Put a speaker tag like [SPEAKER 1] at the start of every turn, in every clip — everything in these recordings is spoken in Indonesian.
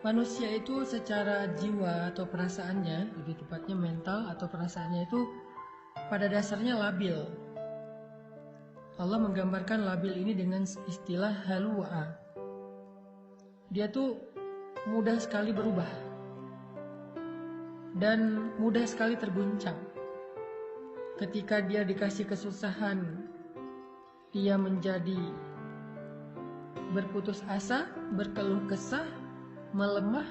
[SPEAKER 1] manusia itu secara jiwa atau perasaannya, lebih tepatnya mental atau perasaannya itu pada dasarnya labil. Allah menggambarkan labil ini dengan istilah halu'a. Dia tuh mudah sekali berubah dan mudah sekali terguncang. Ketika dia dikasih kesusahan, dia menjadi berputus asa, berkeluh kesah, melemah,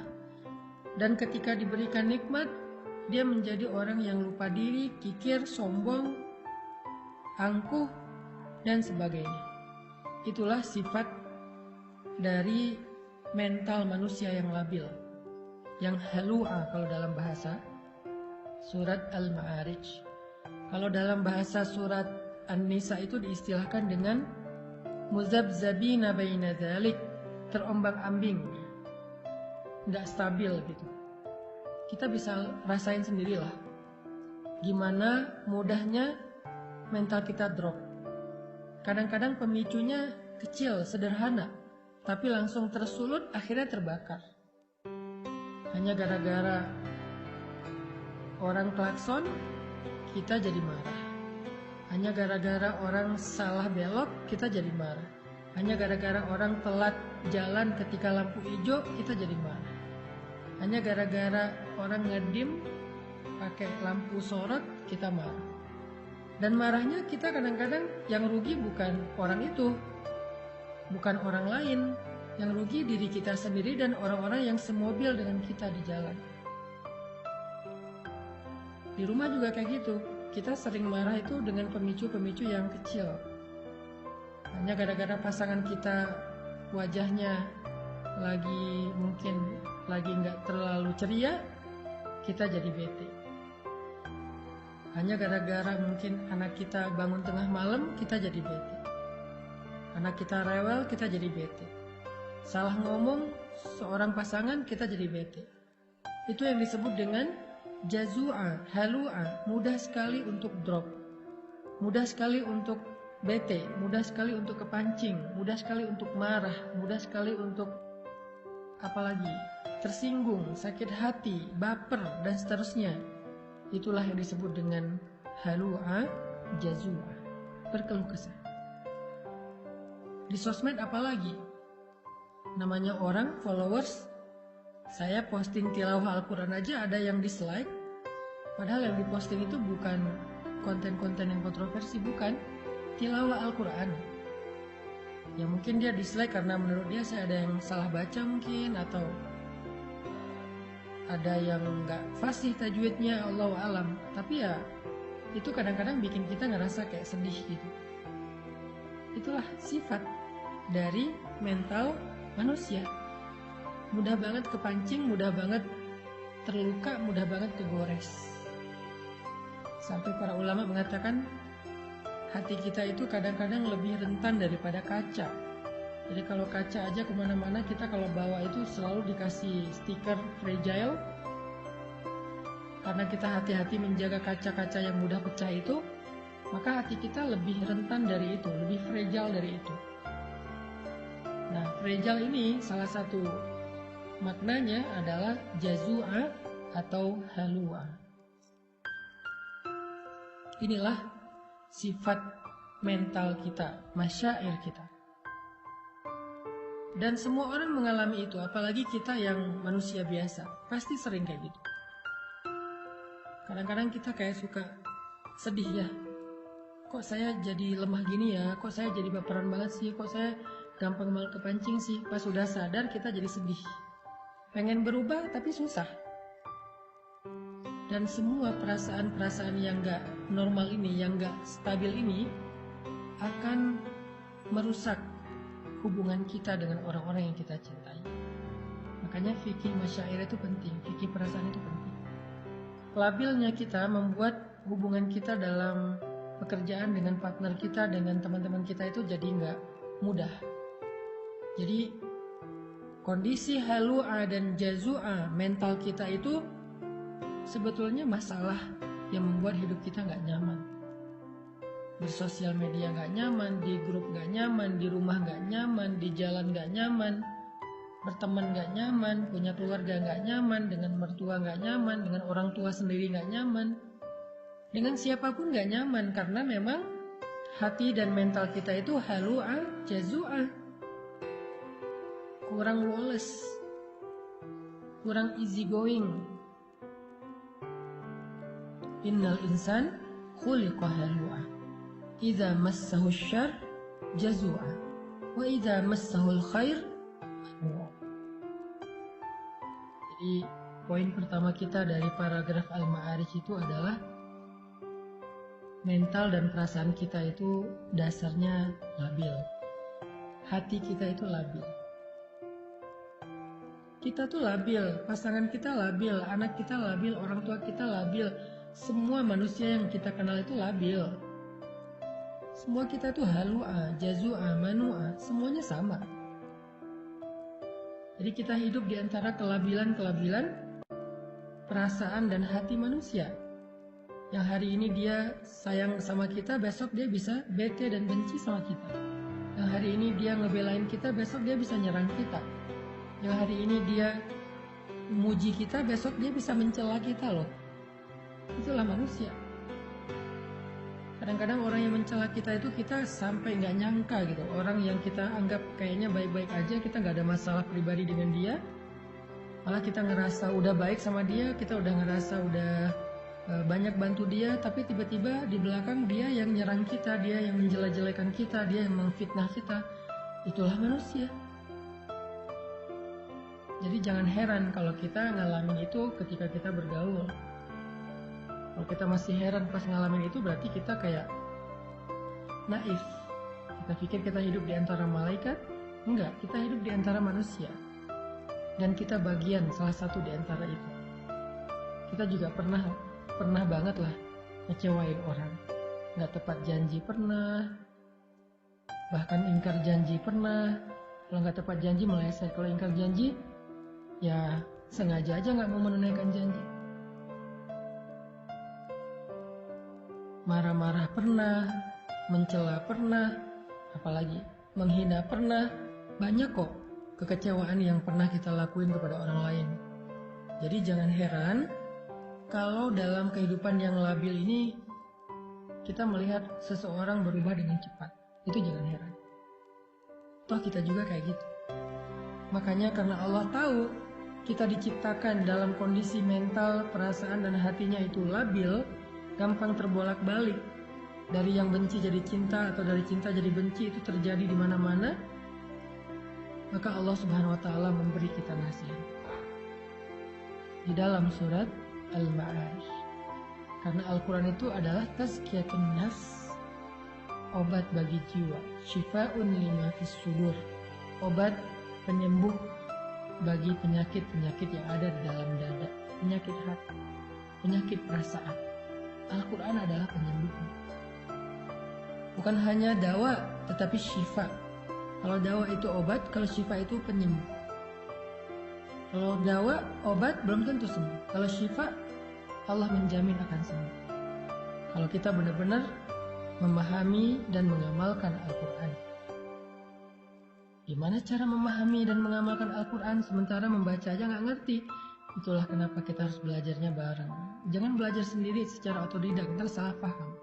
[SPEAKER 1] dan ketika diberikan nikmat, dia menjadi orang yang lupa diri, kikir, sombong, angkuh, dan sebagainya. Itulah sifat dari mental manusia yang labil, yang halu'a kalau dalam bahasa surat Al-Ma'arij. Kalau dalam bahasa surat An-Nisa itu diistilahkan dengan muzabzabina baina dzalik, terombang-ambing, nggak stabil gitu. Kita bisa rasain sendirilah gimana mudahnya mental kita drop. Kadang-kadang pemicunya kecil, sederhana, tapi langsung tersulut, akhirnya terbakar. Hanya gara-gara orang klakson, kita jadi marah. Hanya gara-gara orang salah belok, kita jadi marah. Hanya gara-gara orang telat jalan ketika lampu hijau, kita jadi marah. Hanya gara-gara orang ngedim pakai lampu sorot, kita marah. Dan marahnya kita kadang-kadang yang rugi bukan orang itu, bukan orang lain. Yang rugi diri kita sendiri dan orang-orang yang semobil dengan kita di jalan. Di rumah juga kayak gitu. Kita sering marah itu dengan pemicu-pemicu yang kecil. Hanya gara-gara pasangan kita wajahnya mungkin lagi nggak terlalu ceria, kita jadi bete. Hanya gara-gara mungkin anak kita bangun tengah malam, kita jadi bete. Anak kita rewel, kita jadi bete. Salah ngomong seorang pasangan, kita jadi bete. Itu yang disebut dengan jazu'a, halu'a, mudah sekali untuk drop, mudah sekali untuk bete, mudah sekali untuk kepancing, mudah sekali untuk marah, mudah sekali untuk apalagi tersinggung, sakit hati, baper, dan seterusnya. Itulah yang disebut dengan halu'a, jazu'a, berkeluh kesah. Di sosmed apalagi? Namanya orang, followers, saya posting tilawah Al-Quran aja ada yang dislike, padahal yang diposting itu bukan konten-konten yang kontroversi, bukan tilawah Al-Quran. Ya mungkin dia dislike karena menurut dia saya ada yang salah baca mungkin, atau ada yang nggak fasih tajwidnya, Allahu a'lam. Tapi ya itu kadang-kadang bikin kita ngerasa kayak sedih gitu. Itulah sifat dari mental manusia. Mudah banget kepancing, mudah banget terluka, mudah banget kegores. Sampai para ulama mengatakan hati kita itu kadang-kadang lebih rentan daripada kaca. Jadi kalau kaca aja kemana-mana, kita kalau bawa itu selalu dikasih stiker fragile. Karena kita hati-hati menjaga kaca-kaca yang mudah pecah itu, maka hati kita lebih rentan dari itu, lebih fragile dari itu. Nah, fragile ini salah satu maknanya adalah jazu'a atau halu'a. Inilah sifat mental kita, masyair kita. Dan semua orang mengalami itu, apalagi kita yang manusia biasa, pasti sering kayak gitu. Kadang-kadang kita kayak suka sedih ya, kok saya jadi lemah gini ya, kok saya jadi baperan banget sih, kok saya gampang malah kepancing sih. Pas sudah sadar kita jadi sedih, pengen berubah tapi susah. Dan semua perasaan-perasaan yang gak normal ini, yang gak stabil ini akan merusak hubungan kita dengan orang-orang yang kita cintai. Makanya fikih masyair itu penting, fikih perasaan itu penting. Labilnya kita membuat hubungan kita dalam pekerjaan dengan partner kita, dengan teman-teman kita itu jadi gak mudah. Jadi kondisi halu'a dan jazu'a mental kita itu sebetulnya masalah yang membuat hidup kita gak nyaman. Bersosial media gak nyaman, di grup gak nyaman, di rumah gak nyaman, di jalan gak nyaman, berteman nggak nyaman, punya keluarga nggak nyaman, dengan mertua nggak nyaman, dengan orang tua sendiri nggak nyaman, dengan siapapun nggak nyaman, karena memang hati dan mental kita itu halu'ah, jazu'ah, kurang woles, kurang easy going. Innal insan khuliqa halu'ah, idza massahu syarr jazu'ah, wa idza massahu khair manu'ah. Jadi poin pertama kita dari paragraf Al-Ma'arij itu adalah mental dan perasaan kita itu dasarnya labil. Hati kita itu labil. Kita tuh labil, pasangan kita labil, anak kita labil, orang tua kita labil. Semua manusia yang kita kenal itu labil. Semua kita tuh halu'ah, jazu'ah, manu'ah, semuanya sama. Jadi kita hidup di antara kelabilan-kelabilan perasaan dan hati manusia. Yang hari ini dia sayang sama kita, besok dia bisa bete dan benci sama kita. Yang hari ini dia ngebelain kita, besok dia bisa nyerang kita. Yang hari ini dia memuji kita, besok dia bisa mencela kita loh. Itulah manusia. Kadang-kadang orang yang mencela kita itu kita sampai nggak nyangka gitu. Orang yang kita anggap kayaknya baik-baik aja, kita nggak ada masalah pribadi dengan dia, malah kita ngerasa udah baik sama dia, kita udah ngerasa udah banyak bantu dia, tapi tiba-tiba di belakang dia yang nyerang kita, dia yang menjelek-jelekan kita, dia yang memfitnah kita. Itulah manusia. Jadi jangan heran kalau kita ngalamin itu ketika kita bergaul. Kalau kita masih heran pas ngalamin itu, berarti kita kayak naif. Kita pikir kita hidup di antara malaikat. Enggak, kita hidup di antara manusia. Dan kita bagian salah satu di antara itu. Kita juga pernah banget lah ngecewain orang. Nggak tepat janji pernah. Bahkan ingkar janji pernah. Kalau nggak tepat janji meleset. Kalau ingkar janji, ya sengaja aja nggak mau menunaikan janji. Marah-marah pernah, mencela pernah, apalagi menghina pernah. Banyak kok kekecewaan yang pernah kita lakuin kepada orang lain. Jadi jangan heran kalau dalam kehidupan yang labil ini kita melihat seseorang berubah dengan cepat. Itu jangan heran. Toh kita juga kayak gitu. Makanya karena Allah tahu kita diciptakan dalam kondisi mental, perasaan, dan hatinya itu labil, gampang terbolak-balik. Dari yang benci jadi cinta atau dari cinta jadi benci, itu terjadi di mana-mana. Maka Allah Subhanahu wa taala memberi kita nasihat di dalam surat Al-Ma'arij. Karena Al-Quran itu adalah tazkiyatun nafs, obat bagi jiwa, syifa'un lima fis sudur, obat penyembuh bagi penyakit-penyakit yang ada di dalam dada, penyakit hati, penyakit perasaan. Al-Quran adalah penyembuhnya. Bukan hanya dawa, tetapi syifa. Kalau dawa itu obat, kalau syifa itu penyembuh. Kalau dawa, obat belum tentu sembuh. Kalau syifa, Allah menjamin akan sembuh. Kalau kita benar-benar memahami dan mengamalkan Al-Quran. Gimana cara memahami dan mengamalkan Al-Quran sementara membaca aja nggak ngerti? Itulah kenapa kita harus belajarnya bareng. Jangan belajar sendiri secara otodidak, ntar salah paham.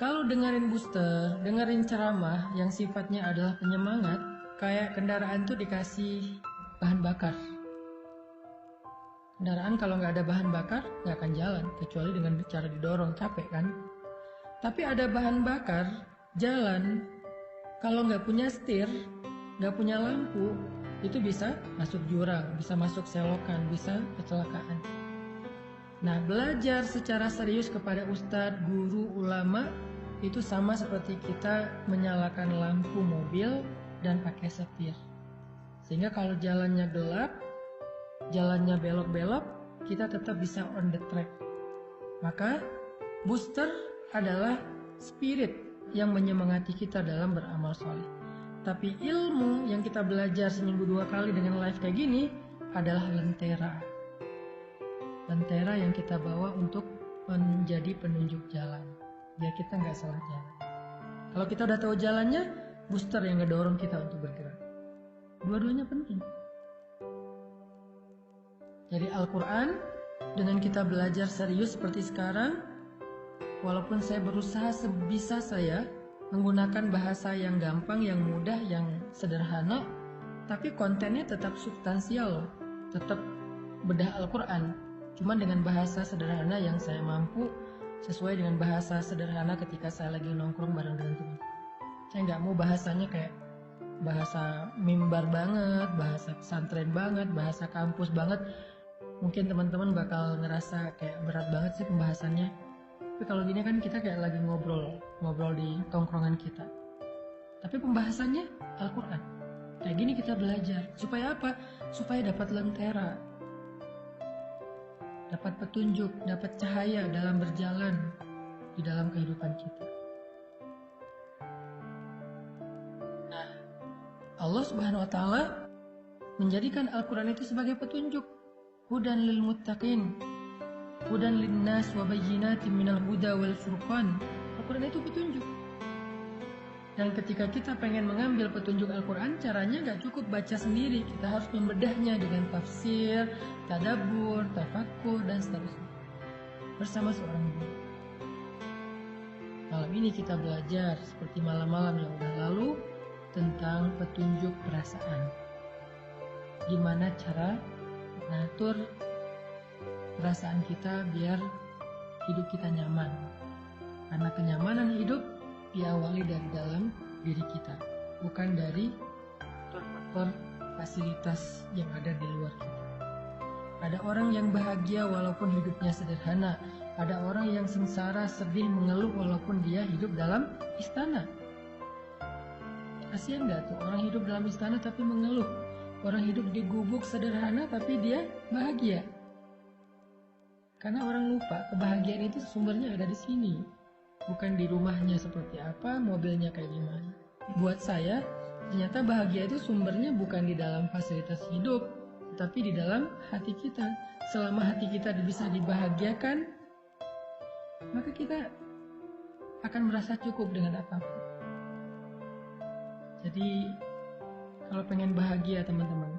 [SPEAKER 1] Kalau dengerin booster, dengerin ceramah yang sifatnya adalah penyemangat, kayak kendaraan tuh dikasih bahan bakar. Kendaraan kalau nggak ada bahan bakar, nggak akan jalan, kecuali dengan cara didorong, capek kan? Tapi ada bahan bakar, jalan. Kalau nggak punya setir, nggak punya lampu, itu bisa masuk jurang, bisa masuk selokan, bisa kecelakaan. Nah, belajar secara serius kepada ustadz, guru, ulama, itu sama seperti kita menyalakan lampu mobil dan pakai setir. Sehingga kalau jalannya gelap, jalannya belok-belok, kita tetap bisa on the track. Maka, booster adalah spirit yang menyemangati kita dalam beramal soleh. Tapi ilmu yang kita belajar seminggu 2 kali dengan live kayak gini adalah lentera. Lentera yang kita bawa untuk menjadi penunjuk jalan, biar kita nggak salah jalan. Kalau kita udah tahu jalannya, booster yang ngedorong kita untuk bergerak. Dua-duanya penting. Jadi Al-Quran, dengan kita belajar serius seperti sekarang, walaupun saya berusaha sebisa saya menggunakan bahasa yang gampang, yang mudah, yang sederhana, tapi kontennya tetap substansial loh, tetap bedah Al-Quran. Cuman dengan bahasa sederhana yang saya mampu, sesuai dengan bahasa sederhana ketika saya lagi nongkrong bareng dengan teman. Saya nggak mau bahasanya kayak bahasa mimbar banget, bahasa pesantren banget, bahasa kampus banget. Mungkin teman-teman bakal ngerasa kayak berat banget sih pembahasannya. Tapi kalau gini kan kita kayak lagi ngobrol di tongkrongan kita. Tapi pembahasannya Al-Quran. Kayak gini kita belajar. Supaya apa? Supaya dapat lentera, dapat petunjuk, dapat cahaya dalam berjalan di dalam kehidupan kita. Nah, Allah Subhanahu wa Ta'ala menjadikan Al-Quran itu sebagai petunjuk. Hudan lil muttaqin, hudan linnas wa bayyinatin minal huda wal furqan. Al-Quran itu petunjuk. Dan ketika kita pengen mengambil petunjuk Al-Quran, caranya gak cukup baca sendiri. Kita harus membedahnya dengan tafsir, tadabbur, tafakkur, dan seterusnya. Bersama seorang guru. Malam ini kita belajar seperti malam-malam yang udah lalu tentang petunjuk perasaan. Gimana cara mengatur perasaan kita biar hidup kita nyaman. Karena kenyamanan hidup diawali dari dalam diri kita, bukan dari faktor fasilitas yang ada di luar kita. Ada orang yang bahagia walaupun hidupnya sederhana. Ada orang yang sengsara, sedih, mengeluh walaupun dia hidup dalam istana. Kasian gak tuh orang hidup dalam istana tapi mengeluh? Orang hidup di gubuk sederhana tapi dia bahagia. Karena orang lupa kebahagiaan itu sumbernya ada di sini. Bukan di rumahnya seperti apa, mobilnya kayak gimana. Buat saya, ternyata bahagia itu sumbernya bukan di dalam fasilitas hidup, tapi di dalam hati kita. Selama hati kita bisa dibahagiakan, maka kita akan merasa cukup dengan apapun. Jadi, kalau pengen bahagia teman-teman,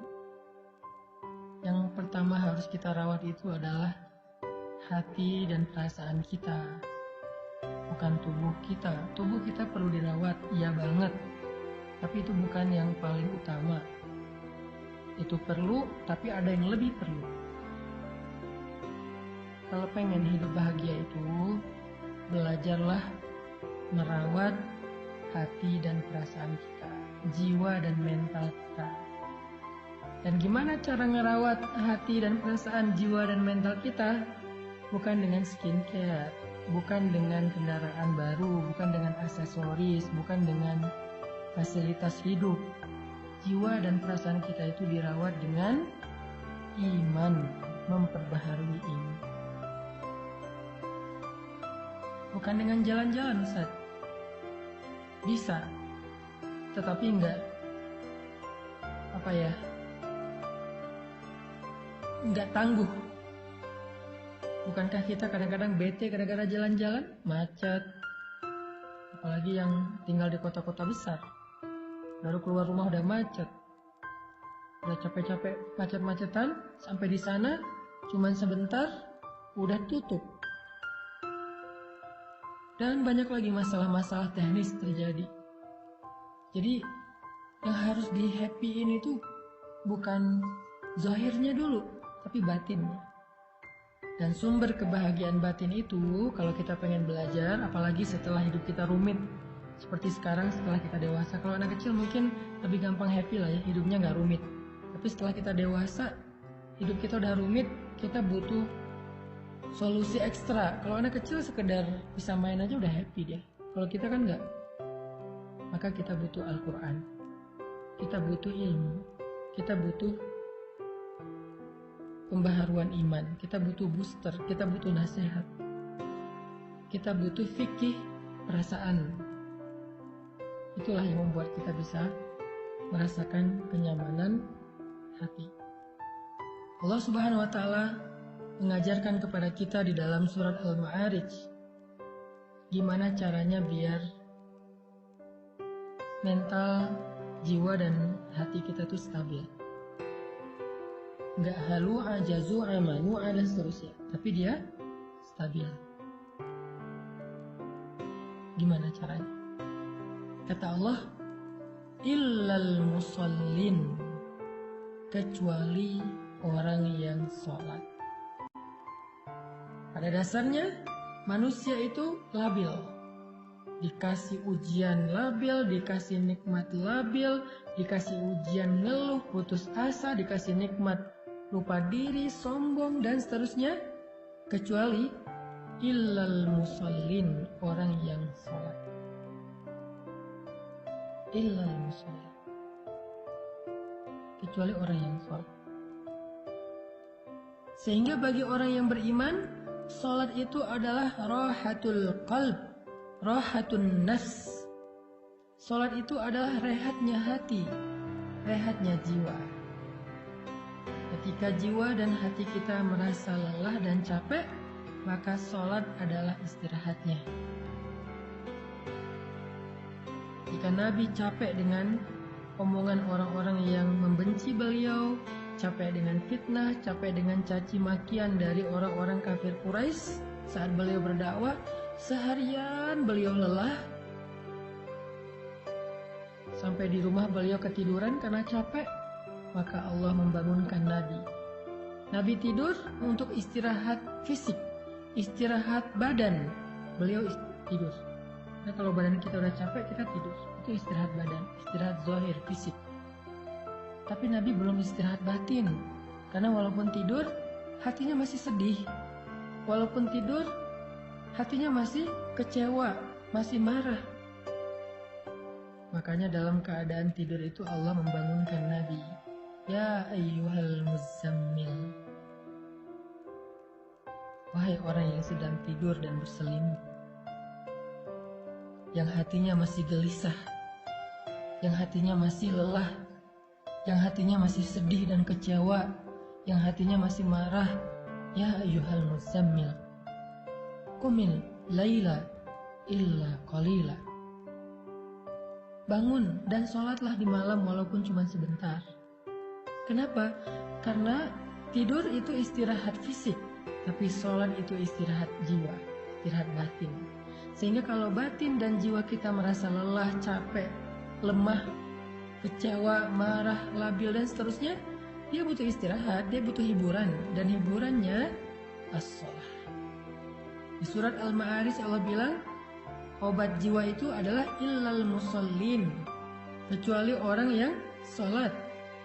[SPEAKER 1] yang pertama harus kita rawat itu adalah hati dan perasaan kita, bukan tubuh kita. Tubuh kita perlu dirawat, iya banget, tapi itu bukan yang paling utama. Itu perlu, tapi ada yang lebih perlu. Kalau pengen hidup bahagia itu, belajarlah merawat hati dan perasaan kita, jiwa dan mental kita. Dan gimana cara ngerawat hati dan perasaan, jiwa dan mental kita? Bukan dengan skincare, bukan dengan kendaraan baru, bukan dengan aksesoris, bukan dengan fasilitas hidup. Jiwa dan perasaan kita itu dirawat dengan iman, memperbaharui iman. Bukan dengan jalan-jalan, Ustaz. Bisa, tetapi enggak tangguh. Bukankah kita kadang-kadang bete kadang-kadang jalan-jalan, macet, apalagi yang tinggal di kota-kota besar, baru keluar rumah udah macet, udah capek-capek macet-macetan, sampai di sana cuman sebentar udah tutup. Dan banyak lagi masalah-masalah teknis terjadi. Jadi yang harus di-happyin itu bukan zahirnya dulu, tapi batinnya. Dan sumber kebahagiaan batin itu, kalau kita pengen belajar, apalagi setelah hidup kita rumit, seperti sekarang setelah kita dewasa. Kalau anak kecil mungkin lebih gampang happy lah ya, hidupnya gak rumit. Tapi setelah kita dewasa, hidup kita udah rumit, kita butuh solusi ekstra. Kalau anak kecil sekedar bisa main aja udah happy dia. Kalau kita kan enggak. Maka kita butuh Al-Quran. Kita butuh ilmu. Kita butuh pembaharuan iman. Kita butuh booster. Kita butuh nasihat. Kita butuh fikih perasaan. Itulah yang membuat kita bisa merasakan kenyamanan hati. Allah Subhanahu wa Ta'ala mengajarkan kepada kita di dalam surat Al-Ma'arij gimana caranya biar mental, jiwa dan hati kita itu stabil. nggak halu, ajazu, amanu, dan seterusnya. Tapi dia stabil. Gimana caranya? Kata Allah, illal musallin, kecuali orang yang sholat. Pada dasarnya manusia itu labil, dikasih ujian labil, dikasih nikmat labil, dikasih ujian ngeluh, putus asa, dikasih nikmat lupa diri, sombong, dan seterusnya, kecuali illal musallin, orang yang sholat. Illal musallin, kecuali orang yang sholat. Sehingga bagi orang yang beriman, sholat itu adalah rahatul qalb, rahatun nafs. Sholat itu adalah rehatnya hati, rehatnya jiwa. Ketika jiwa dan hati kita merasa lelah dan capek, maka sholat adalah istirahatnya. Jika Nabi capek dengan omongan orang-orang yang membenci beliau, capek dengan fitnah, capek dengan caci makian dari orang-orang kafir Quraisy saat beliau berdakwah, seharian beliau lelah, sampai di rumah beliau ketiduran karena capek, maka Allah membangunkan Nabi. Nabi tidur untuk istirahat fisik, istirahat badan, beliau tidur. Nah, kalau badan kita udah capek, kita tidur, itu istirahat badan, istirahat zahir, fisik. Tapi Nabi belum istirahat batin, karena walaupun tidur, hatinya masih sedih. Walaupun tidur, hatinya masih kecewa, masih marah. Makanya dalam keadaan tidur itu Allah membangunkan Nabi. Ya ayyuhal muzammil, wahai orang yang sedang tidur dan berselimut, yang hatinya masih gelisah, yang hatinya masih lelah, yang hatinya masih sedih dan kecewa, yang hatinya masih marah. Ya ayyuhal muzammil, qumil laila illa qalila. Bangun dan sholatlah di malam walaupun cuma sebentar. Kenapa? Karena tidur itu istirahat fisik, tapi sholat itu istirahat jiwa, istirahat batin. Sehingga kalau batin dan jiwa kita merasa lelah, capek, lemah, kecewa, marah, labil, dan seterusnya, dia butuh istirahat, dia butuh hiburan, dan hiburannya as-sholah. Di surat Al-Ma'arij Allah bilang, obat jiwa itu adalah illal musallin, kecuali orang yang sholat.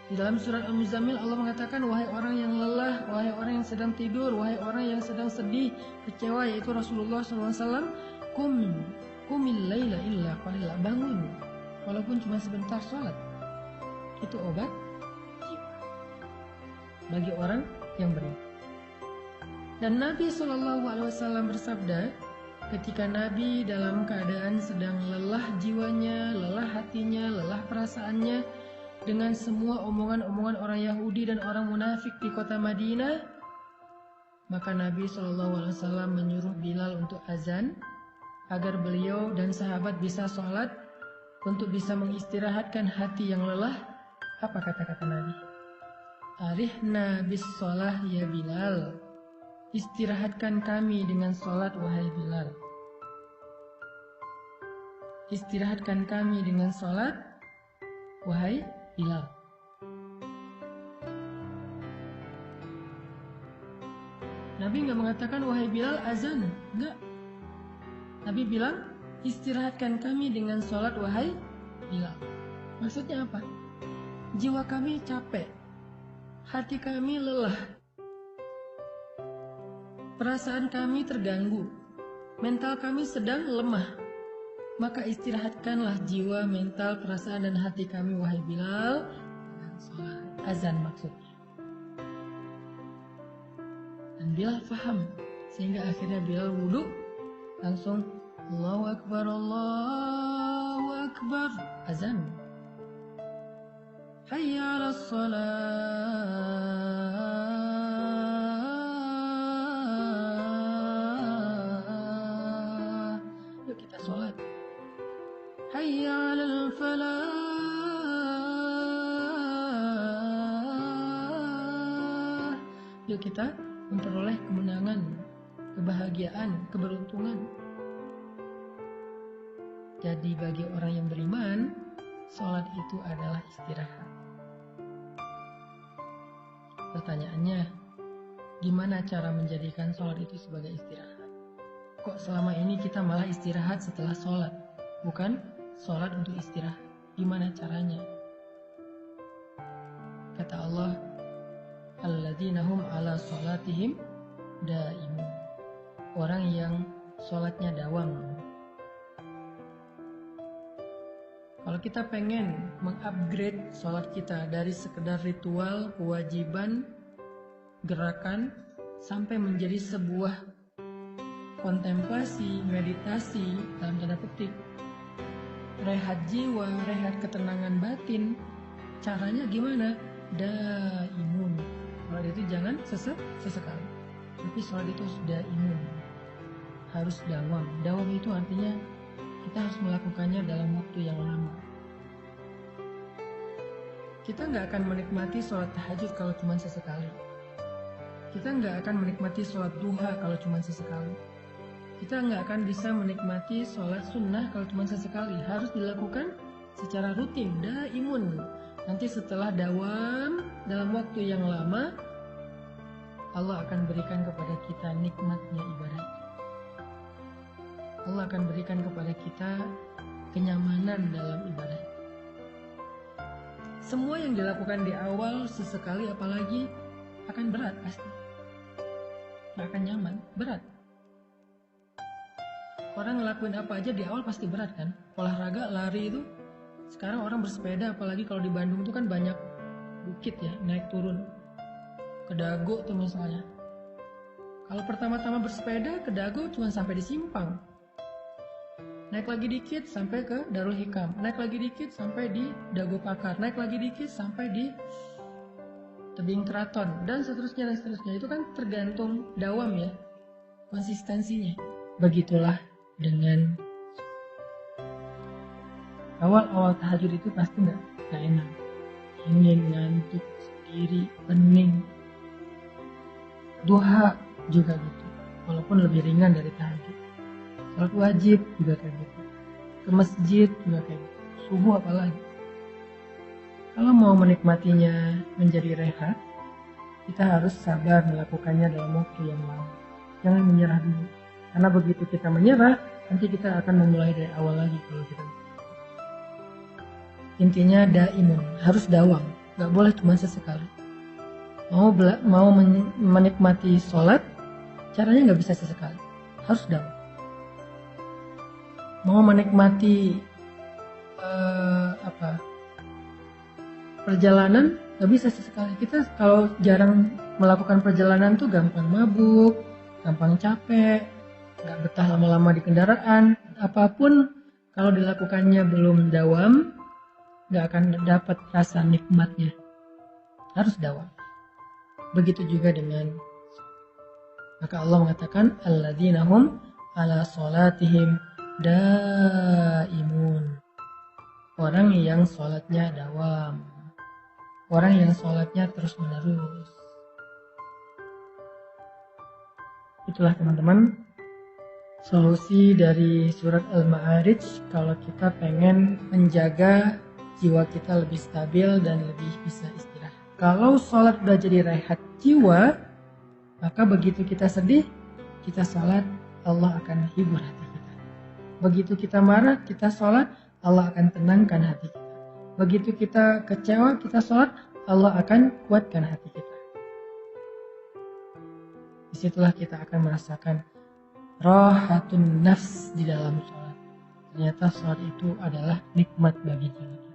[SPEAKER 1] Di dalam surat Al-Muzammil Allah mengatakan, wahai orang yang lelah, wahai orang yang sedang tidur, wahai orang yang sedang sedih, kecewa, yaitu Rasulullah SAW, kumil laila illa qalila, bangun walaupun cuma sebentar sholat. Itu obat jiwa bagi orang yang beriman. Dan Nabi SAW bersabda, ketika Nabi dalam keadaan sedang lelah jiwanya, lelah hatinya, lelah perasaannya dengan semua omongan-omongan orang Yahudi dan orang munafik di kota Madinah, maka Nabi SAW menyuruh Bilal untuk azan agar beliau dan sahabat bisa sholat untuk bisa mengistirahatkan hati yang lelah. Apa kata-kata Nabi? Arihna bis sholah ya Bilal, istirahatkan kami dengan sholat wahai Bilal. Istirahatkan kami dengan sholat wahai Bilal. Nabi nggak mengatakan wahai Bilal azan, enggak. Nabi bilang istirahatkan kami dengan sholat wahai Bilal. Maksudnya apa? Jiwa kami capek, hati kami lelah, perasaan kami terganggu, mental kami sedang lemah. Maka istirahatkanlah jiwa, mental, perasaan, dan hati kami wahai Bilal dengan sholat azan maksudnya. Dan Bilal faham, sehingga akhirnya Bilal wudhu, langsung Allahu Akbar, Allahu Akbar, azan. Hayya ala salat. Yuk kita sholat. Hayya alal falah. Yuk kita memperoleh kemenangan, kebahagiaan, keberuntungan. Jadi bagi orang yang beriman, sholat itu adalah istirahat. Pertanyaannya, gimana cara menjadikan sholat itu sebagai istirahat? Kok selama ini kita malah istirahat setelah sholat, bukan sholat untuk istirahat? Gimana caranya? Kata Allah, alladzina hum ala sholatihim daimun. Orang yang sholatnya dawam. Kalau kita pengen mengupgrade sholat kita dari sekedar ritual, kewajiban, gerakan, sampai menjadi sebuah kontemplasi, meditasi, dalam tanda petik, rehat jiwa, rehat ketenangan batin, caranya gimana? Daimun. Sholat itu jangan sesekali, tapi sholat itu sudah imun, harus dawam. Dawam itu artinya kita harus melakukannya dalam waktu yang lama. Kita nggak akan menikmati sholat tahajud kalau cuma sesekali. Kita nggak akan menikmati sholat duha kalau cuma sesekali. Kita nggak akan bisa menikmati sholat sunnah kalau cuma sesekali. Harus dilakukan secara rutin, daimun. Nanti setelah dawam dalam waktu yang lama, Allah akan berikan kepada kita nikmatnya ibadah. Allah akan berikan kepada kita kenyamanan dalam ibadah. Semua yang dilakukan di awal sesekali apalagi akan berat pasti. Nggak akan nyaman, berat. Orang ngelakuin apa aja di awal pasti berat kan. Olahraga, lari itu. Sekarang orang bersepeda, apalagi kalau di Bandung itu kan banyak bukit ya, naik turun. Ke Dago tuh misalnya. Kalau pertama-tama bersepeda ke Dago cuma sampai di Simpang. Naik lagi dikit sampai ke Darul Hikam. Naik lagi dikit sampai di Dago Pakar. Naik lagi dikit sampai di Tebing Keraton. Dan seterusnya dan seterusnya. Itu kan tergantung dawam ya, konsistensinya. Begitulah dengan awal-awal tahajud itu pasti nggak enak, ingin ngantuk sendiri, pening. Duha juga gitu, walaupun lebih ringan dari tahajud. Salat wajib juga kayak gitu, ke masjid juga kayak gitu, subuh apalagi. Kalau mau menikmatinya menjadi rehat, kita harus sabar melakukannya dalam waktu yang lama. Jangan menyerah dulu, karena begitu kita menyerah, nanti kita akan memulai dari awal lagi kalau kita. Intinya daimun, harus dawam, gak boleh cuma sesekali. Mau menikmati sholat, caranya gak bisa sesekali, harus dawam. Mau menikmati perjalanan, gak bisa sesekali. Kita kalau jarang melakukan perjalanan tuh gampang mabuk, gampang capek, gak betah lama-lama di kendaraan. Apapun kalau dilakukannya belum dawam, gak akan dapat rasa nikmatnya. Harus dawam. Begitu juga dengan, maka Allah mengatakan alladzina hum ala sholatihim daimun. Orang yang sholatnya dawam, orang yang sholatnya terus menerus. Itulah teman-teman solusi dari surat Al-Ma'arij kalau kita pengen menjaga jiwa kita lebih stabil dan lebih bisa istirahat. Kalau sholat udah jadi rehat jiwa, maka begitu kita sedih, kita sholat, Allah akan hibur hati kita. Begitu kita marah, kita sholat, Allah akan tenangkan hati kita. Begitu kita kecewa, kita sholat, Allah akan kuatkan hati kita. Disitulah kita akan merasakan rahatun nafs di dalam sholat. Ternyata sholat itu adalah nikmat bagi jiwa.